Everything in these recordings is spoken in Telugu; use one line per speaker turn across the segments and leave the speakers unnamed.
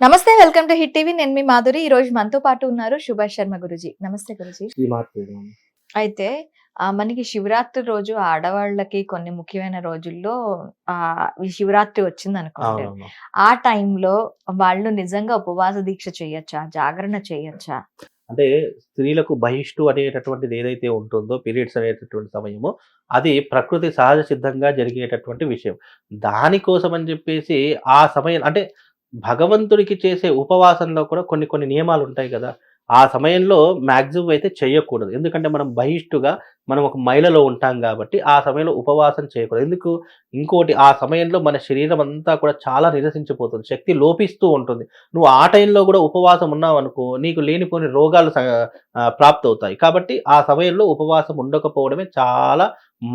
నమస్తే, వెల్కమ్ టు హిట్ టీవీ. నేను మీ మాధురి. ఈ రోజు మనతో పాటు ఉన్నారు సుభాష్ శర్మ గురుజీ. నమస్తే గురుజీ. అయితే మనకి శివరాత్రి రోజు ఆడవాళ్ళకి కొన్ని ముఖ్యమైన రోజుల్లో ఈ శివరాత్రి వచ్చింది అనుకోండి. ఆ టైంలో వాళ్ళు నిజంగా ఉపవాస దీక్ష చేయొచ్చా, జాగరణ చేయొచ్చా?
అంటే స్త్రీలకు బహిష్టు అనేటటువంటిది ఏదైతే ఉంటుందో, పీరియడ్స్ అనేటటువంటి సమయము, అది ప్రకృతి సహజ సిద్ధంగా జరిగేటటువంటి విషయం. దానికోసం అని చెప్పేసి ఆ సమయం అంటే భగవంతుడికి చేసే ఉపవాసంలో కూడా కొన్ని కొన్ని నియమాలు ఉంటాయి కదా! ఆ సమయంలో మాక్సిమం అయితే చేయకూడదు. ఎందుకంటే మనం బహిష్టుగా మనం ఒక మైలలో ఉంటాం కాబట్టి ఆ సమయంలో ఉపవాసం చేయకూడదు. ఎందుకు? ఇంకోటి, ఆ సమయంలో మన శరీరం అంతా కూడా చాలా నీరసించిపోతుంది. శక్తి లోపిస్తూ ఉంటుంది. నువ్వు ఆ టైంలో కూడా ఉపవాసం ఉన్నావనుకో, నీకు లేనిపోని రోగాలు ప్రాప్తవుతాయి. కాబట్టి ఆ సమయంలో ఉపవాసం ఉండకపోవడమే చాలా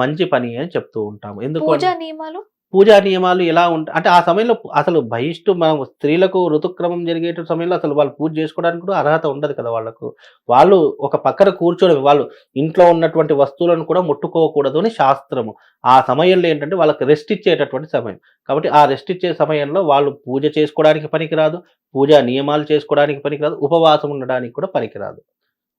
మంచి పని అని చెప్తూ ఉంటాము. ఎందుకు
పూజా నియమాలు
పూజా నియమాలు ఎలా ఉంటాయి అంటే, ఆ సమయంలో అసలు బహిష్టు మనం స్త్రీలకు ఋతుక్రమం జరిగే సమయంలో అసలు వాళ్ళు పూజ చేసుకోవడానికి కూడా అర్హత ఉండదు కదా వాళ్ళకు. వాళ్ళు ఒక పక్కన కూర్చోవడం, వాళ్ళు ఇంట్లో ఉన్నటువంటి వస్తువులను కూడా ముట్టుకోకూడదు అని శాస్త్రము. ఆ సమయంలో ఏంటంటే వాళ్ళకి రెస్ట్ ఇచ్చేటటువంటి సమయం. కాబట్టి ఆ రెస్ట్ ఇచ్చే సమయంలో వాళ్ళు పూజ చేసుకోవడానికి పనికిరాదు, పూజా నియమాలు చేసుకోవడానికి పనికిరాదు, ఉపవాసం ఉండడానికి కూడా పనికిరాదు.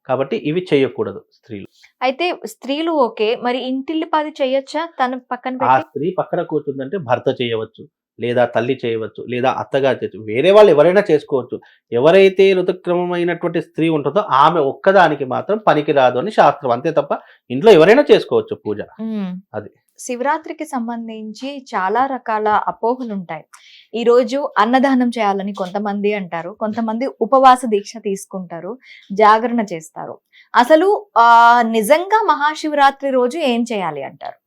కాబట్టి ఇవి చేయకూడదు స్త్రీలు.
అయితే స్త్రీలు ఓకే, మరి ఇంటిల్లిపాది చేయొచ్చా తన పక్కన
ఆ
పెట్టి?
స్త్రీ పక్కన కూర్చుందంటే భర్త చేయవచ్చు, లేదా తల్లి చేయవచ్చు, లేదా అత్తగారు చేయొచ్చు. వేరే వాళ్ళు ఎవరైనా చేసుకోవచ్చు. ఎవరైతే ఋతుక్రమమైనటువంటి స్త్రీ ఉంటుందో ఆమె ఒక్కదానికి మాత్రం పనికిరాదు అని శాస్త్రం. అంతే తప్ప ఇంట్లో ఎవరైనా చేసుకోవచ్చు పూజ. అది.
శివరాత్రికి సంబంధించి చాలా రకాల అపోహలుంటాయి. ఈరోజు అన్నదానం చేయాలని కొంతమంది అంటారు, కొంతమంది ఉపవాస దీక్ష తీసుకుంటారు, జాగరణ చేస్తారు. అసలు నిజంగా మహాశివరాత్రి రోజు ఏం చేయాలి అంటారు?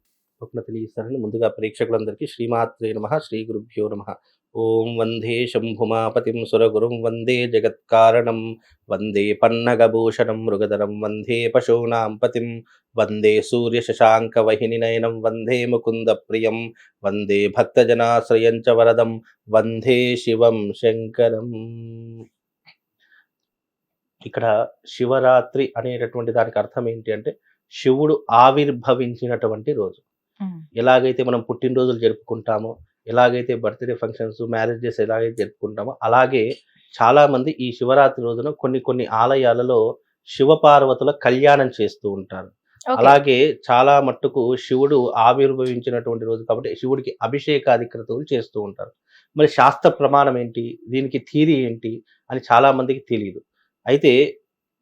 తెలియజేస్తారని ముందుగా ప్రేక్షకులందరికీ శ్రీమాత్రే నమః, శ్రీ గురుభ్యో నమః. ఓం వందే శంభుమాపతిం సురగురుం వందే జగత్కారణం వందే పన్నగభూషణం మృగధరం వందే పశూనాం పతిం వందే సూర్యశశాంకవహినినయనం వందే ముకుంద ప్రియం వందే భక్తజనాశ్రయం చ వరదం వందే శివం శంకరం. ఇక్కడ శివరాత్రి అనేటటువంటి దానికి అర్థం ఏంటి అంటే, శివుడు ఆవిర్భవించినటువంటి రోజు. ఎలాగైతే మనం పుట్టినరోజులు జరుపుకుంటామో, ఎలాగైతే బర్త్‌డే ఫంక్షన్స్, మ్యారేజెస్ ఎలాగైతే జరుపుకుంటామో, అలాగే చాలామంది ఈ శివరాత్రి రోజున కొన్ని కొన్ని ఆలయాలలో శివపార్వతుల కళ్యాణం చేస్తూ ఉంటారు. అలాగే చాలా మట్టుకు శివుడు ఆవిర్భవించినటువంటి రోజు కాబట్టి శివుడికి అభిషేకాదిక్రతువులు చేస్తూ ఉంటారు. మరి శాస్త్ర ప్రమాణం ఏంటి? దీనికి థియరీ ఏంటి? అని చాలా మందికి తెలీదు. అయితే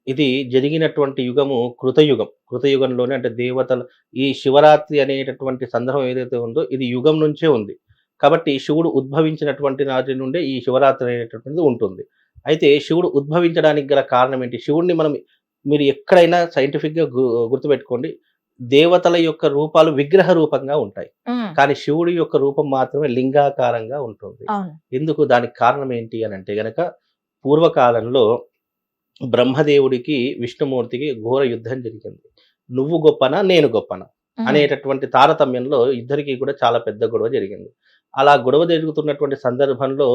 ఇది జరిగినటువంటి యుగము కృతయుగం. కృతయుగంలోనే అంటే దేవతలు ఈ శివరాత్రి అనేటటువంటి సందర్భం ఏదైతే ఉందో ఇది యుగం నుంచే ఉంది. కాబట్టి శివుడు ఉద్భవించినటువంటి నాటి నుండే ఈ శివరాత్రి అనేటటువంటిది ఉంటుంది. అయితే శివుడు ఉద్భవించడానికి గల కారణం ఏంటి? శివుడిని మీరు ఎక్కడైనా సైంటిఫిక్‌గా గుర్తుపెట్టుకోండి. దేవతల యొక్క రూపాలు విగ్రహ రూపంగా ఉంటాయి. కానీ శివుడి యొక్క రూపం మాత్రమే లింగాకారంగా ఉంటుంది. ఎందుకు? దానికి కారణం ఏంటి అనంటే గనక, పూర్వకాలంలో బ్రహ్మదేవుడికి విష్ణుమూర్తికి ఘోర యుద్ధం జరిగింది. నువ్వు గొప్పనా నేను గొప్పనా అనేటటువంటి తారతమ్యంలో ఇద్దరికీ కూడా చాలా పెద్ద గొడవ జరిగింది. అలా గొడవ జరుగుతున్నటువంటి సందర్భంలో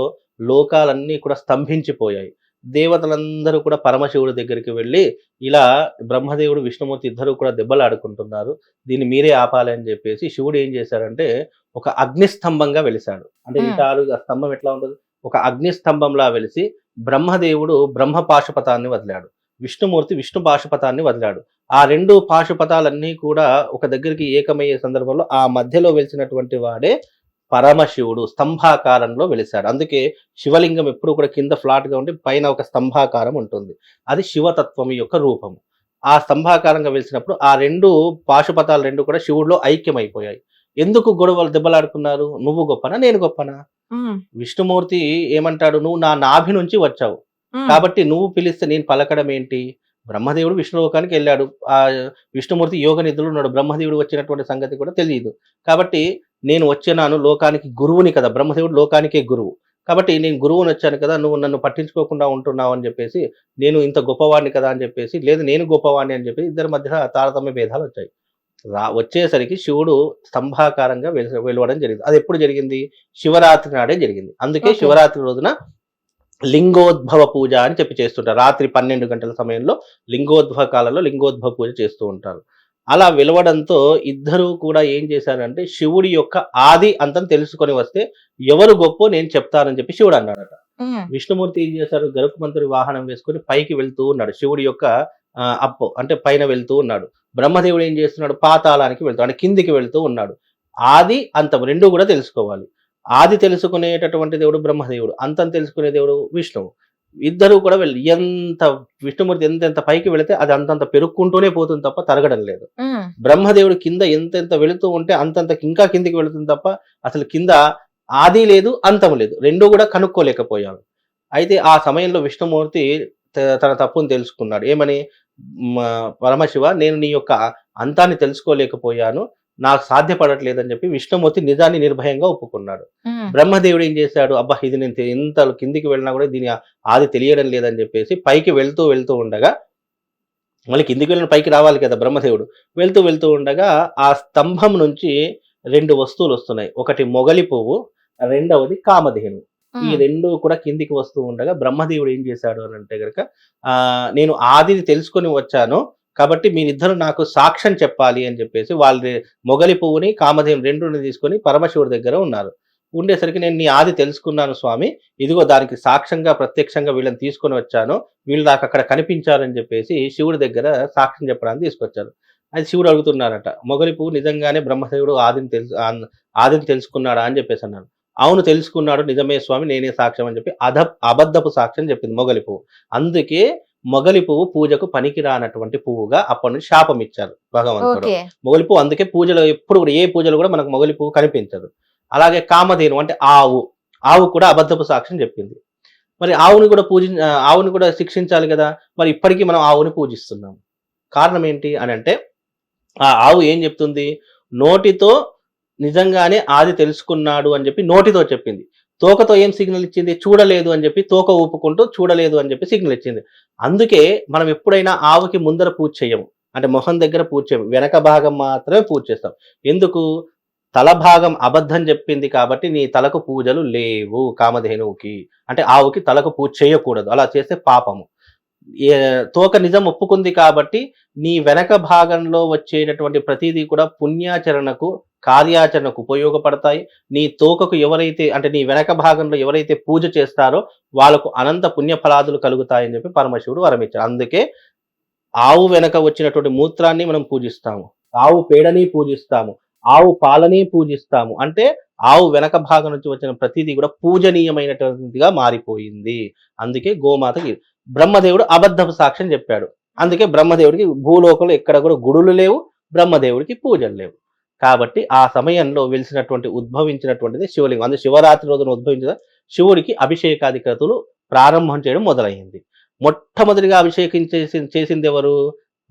లోకాలన్నీ కూడా స్తంభించిపోయాయి. దేవతలందరూ కూడా పరమశివుడి దగ్గరికి వెళ్ళి, ఇలా బ్రహ్మదేవుడు విష్ణుమూర్తి ఇద్దరు కూడా దెబ్బలాడుకుంటున్నారు, దీన్ని మీరే ఆపాలి అని చెప్పేసి శివుడు ఏం చేశాడంటే ఒక అగ్నిస్తంభంగా వెలిశాడు. అంటే ఆ స్తంభం ఎట్లా ఉంటుంది? ఒక అగ్నిస్తంభంలా వెలిసి బ్రహ్మదేవుడు బ్రహ్మ పాశుపతాన్ని వదిలాడు, విష్ణుమూర్తి విష్ణు పాశుపతాన్ని వదిలాడు. ఆ రెండు పాశుపతాలన్నీ కూడా ఒక దగ్గరికి ఏకమయ్యే సందర్భంలో ఆ మధ్యలో వెలిసినటువంటి వాడే పరమశివుడు స్తంభాకారంలో వెలిశాడు. అందుకే శివలింగం ఎప్పుడు కూడా కింద ఫ్లాట్గా ఉండి పైన ఒక స్తంభాకారం ఉంటుంది. అది శివతత్వం యొక్క రూపము. ఆ స్తంభాకారంగా వెలిసినప్పుడు ఆ రెండు పాశుపతాలు రెండు కూడా శివుడిలో ఐక్యమైపోయాయి. ఎందుకు గొడవలు దెబ్బలాడుకున్నారు? నువ్వు గొప్పనా నేను గొప్పనా? విష్ణుమూర్తి ఏమంటాడు? నువ్వు నా నాభి నుంచి వచ్చావు కాబట్టి నువ్వు పిలిస్తే నేను పలకడం ఏంటి? బ్రహ్మదేవుడు విష్ణులోకానికి వెళ్ళాడు, ఆ విష్ణుమూర్తి యోగ నిద్రలో ఉన్నాడు, బ్రహ్మదేవుడు వచ్చినటువంటి సంగతి కూడా తెలియదు. కాబట్టి నేను వచ్చినాను లోకానికి గురువుని కదా, బ్రహ్మదేవుడు లోకానికే గురువు. కాబట్టి నేను గురువుని వచ్చాను కదా, నువ్వు నన్ను పట్టించుకోకుండా ఉంటున్నావు అని చెప్పేసి, నేను ఇంత గొప్పవాడిని కదా అని చెప్పేసి, లేదు నేను గొప్పవాడిని అని చెప్పి ఇద్దరి మధ్య తారతమ్య భేదాలు వచ్చాయి. వచ్చేసరికి శివుడు స్తంభాకారంగా వెలువడం జరిగింది. అది ఎప్పుడు జరిగింది? శివరాత్రి నాడే జరిగింది. అందుకే శివరాత్రి రోజున లింగోద్భవ పూజ అని చెప్పి చేస్తుంటారు. రాత్రి 12 గంటల సమయంలో లింగోద్భవ కాలంలో లింగోద్భవ పూజ చేస్తూ ఉంటారు. అలా వెలవడంతో ఇద్దరూ కూడా ఏం చేశారంటే, శివుడి యొక్క ఆది అంతం తెలుసుకొని వస్తే ఎవరు గొప్పో నేను చెప్తానని చెప్పి శివుడు అన్నాడట. విష్ణుమూర్తి ఏం చేశారు, గరుత్మంతుడి వాహనం వేసుకొని పైకి వెళ్తూ ఉన్నాడు. శివుడి యొక్క అప్పు అంటే పైన వెళ్తూ ఉన్నాడు. బ్రహ్మదేవుడు ఏం చేస్తున్నాడు, పాతాళానికి వెళ్తాడు, అంటే కిందికి వెళ్తూ ఉన్నాడు. ఆది అంతం రెండు కూడా తెలుసుకోవాలి. ఆది తెలుసుకునేటటువంటి దేవుడు బ్రహ్మదేవుడు, అంతం తెలుసుకునే దేవుడు విష్ణువు. ఇద్దరు కూడా వెళ్ళి విష్ణుమూర్తి ఎంత పైకి వెళితే అది అంతంత పెరుక్కుంటూనే పోతుంది తప్ప తరగడం లేదు. బ్రహ్మదేవుడు కింద ఎంత వెళుతూ ఉంటే అంతంత ఇంకా కిందికి వెళుతుంది తప్ప అసలు కింద ఆది లేదు అంతం లేదు, రెండు కూడా కనుక్కోలేకపోయాడు. అయితే ఆ సమయంలో విష్ణుమూర్తి తన తప్పును తెలుసుకున్నాడు. ఏమని, పరమశివ నేను నీ యొక్క అంతాన్ని తెలుసుకోలేకపోయాను, నాకు సాధ్యపడట్లేదని చెప్పి విష్ణుమూర్తి నిజాన్ని నిర్భయంగా ఒప్పుకున్నాడు. బ్రహ్మదేవుడు ఏం చేశాడు, అబ్బా ఇది నేను ఎంత కిందికి వెళ్ళినా కూడా దీని ఆది తెలియడం లేదని చెప్పేసి పైకి వెళ్తూ ఉండగా, మళ్ళీ కిందికి వెళ్ళిన పైకి రావాలి కదా బ్రహ్మదేవుడు, వెళ్తూ ఉండగా ఆ స్తంభం నుంచి రెండు వస్తువులు వస్తున్నాయి. ఒకటి మొగలి పువ్వు, రెండవది కామధేను. ఈ రెండు కూడా కిందికి వస్తూ ఉండగా బ్రహ్మదేవుడు ఏం చేశాడు అని అంటే గనక, నేను ఆదిని తెలుసుకొని వచ్చాను కాబట్టి మీరిద్దరు నాకు సాక్ష్యం చెప్పాలి అని చెప్పేసి వాళ్ళ మొగలి పువ్వుని కామధేను రెండుని తీసుకొని పరమశివుడి దగ్గర ఉన్నారు. ఉండేసరికి నేను నీ ఆది తెలుసుకున్నాను స్వామి, ఇదిగో దానికి సాక్ష్యంగా ప్రత్యక్షంగా వీళ్ళని తీసుకొని వచ్చాను, వీళ్ళు నాకు అక్కడ కనిపించారని చెప్పేసి శివుడి దగ్గర సాక్ష్యం చెప్పడానికి తీసుకొచ్చారు. అది శివుడు అడుగుతున్నారట, మొగలి పువ్వు నిజంగానే బ్రహ్మదేవుడు ఆదిని తెలుసుకున్నాడా అని చెప్పేసి అన్నాడు. అవును తెలుసుకున్నాడు, నిజమే స్వామి, నేనే సాక్ష్యం అని చెప్పి అబద్ధపు సాక్ష్యం చెప్పింది మొగలి పువ్వు. అందుకే మొగలి పువ్వు పూజకు పనికిరానటువంటి పువ్వుగా అప్పటి నుంచి శాపం ఇచ్చారు భగవంతుడు. మొగలి పువ్వు అందుకే పూజలో ఎప్పుడు కూడా ఏ పూజలు కూడా మనకు మొగలి పువ్వు కనిపించదు. అలాగే కామధేను అంటే ఆవు కూడా అబద్ధపు సాక్ష్యం చెప్పింది. మరి ఆవుని కూడా శిక్షించాలి కదా, మరి ఇప్పటికీ మనం ఆవుని పూజిస్తున్నాం. కారణం ఏంటి అని అంటే, ఆ ఆవు ఏం చెప్తుంది, నోటితో నిజంగానే ఆది తెలుసుకున్నాడు అని చెప్పి నోటితో చెప్పింది. తోకతో ఏం సిగ్నల్ ఇచ్చింది, చూడలేదు అని చెప్పి తోక ఊపుకుంటూ చూడలేదు అని చెప్పి సిగ్నల్ ఇచ్చింది. అందుకే మనం ఎప్పుడైనా ఆవుకి ముందర పూజ చేయము, అంటే మొహం దగ్గర పూజ చేయము, వెనక భాగం మాత్రమే పూజ చేస్తాం. ఎందుకు, తల భాగం అబద్ధం చెప్పింది కాబట్టి నీ తలకు పూజలు లేవు. కామధేనువుకి అంటే ఆవుకి తలకు పూజ చేయకూడదు, అలా చేస్తే పాపము. తోక నిజం ఒప్పుకుంది కాబట్టి నీ వెనక భాగంలో వచ్చేటటువంటి ప్రతిదీ కూడా పుణ్యాచరణకు కార్యాచరణకు ఉపయోగపడతాయి. నీ తోకకు ఎవరైతే అంటే నీ వెనక భాగంలో ఎవరైతే పూజ చేస్తారో వాళ్ళకు అనంత పుణ్యఫలాదులు కలుగుతాయని చెప్పి పరమశివుడు వరమిచ్చారు. అందుకే ఆవు వెనక వచ్చినటువంటి మూత్రాన్ని మనం పూజిస్తాము, ఆవు పేడని పూజిస్తాము, ఆవు పాలని పూజిస్తాము. అంటే ఆవు వెనక భాగం నుంచి వచ్చిన ప్రతిదీ కూడా పూజనీయమైనటువంటిదిగా మారిపోయింది. అందుకే గోమాతకి బ్రహ్మదేవుడు అబద్ధపు సాక్ష్యం చెప్పాడు. అందుకే బ్రహ్మదేవుడికి భూలోకంలో ఎక్కడ కూడా గుడులు లేవు, బ్రహ్మదేవుడికి పూజలు లేవు. కాబట్టి ఆ సమయంలో ఉద్భవించినటువంటిది శివలింగం. అందుకే శివరాత్రి రోజున ఉద్భవించిన శివుడికి అభిషేకాది క్రతువులు ప్రారంభం చేయడం మొదలైంది. మొట్టమొదటిగా అభిషేకం చేసింది ఎవరు,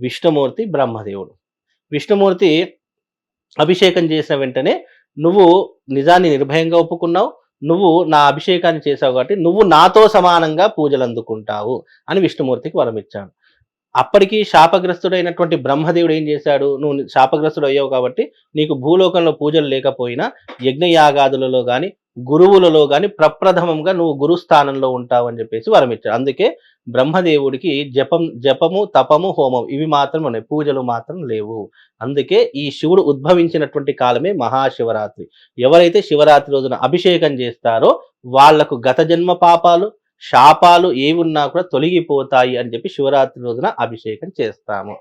విష్ణుమూర్తి, బ్రహ్మదేవుడు. విష్ణుమూర్తి అభిషేకం చేసిన వెంటనే నువ్వు నిజాన్ని నిర్భయంగా ఒప్పుకున్నావు, నువ్వు నా అభిషేకాన్ని చేశావు కాబట్టి నువ్వు నాతో సమానంగా పూజలు అందుకుంటావు అని విష్ణుమూర్తికి వరమిచ్చాడు. అప్పటికి శాపగ్రస్తుడైనటువంటి బ్రహ్మదేవుడు ఏం చేశాడు, నువ్వు శాపగ్రస్తుడు అయ్యావు కాబట్టి నీకు భూలోకంలో పూజలు లేకపోయినా యజ్ఞయాగాదులలో కానీ గురువులలో కానీ ప్రప్రథమంగా నువ్వు గురుస్థానంలో ఉంటావు అని చెప్పేసి వరమిచ్చాడు. అందుకే బ్రహ్మదేవుడికి జపము తపము హోమం ఇవి మాత్రం ఉన్నాయి, పూజలు మాత్రం లేవు. అందుకే ఈ శివుడు ఉద్భవించినటువంటి కాలమే మహాశివరాత్రి. ఎవరైతే శివరాత్రి రోజున అభిషేకం చేస్తారో వాళ్లకు గత జన్మ పాపాలు శాపాలు ఏవున్నా కూడా తొలగిపోతాయి అని చెప్పి శివరాత్రి రోజున అభిషేకం చేస్తాము.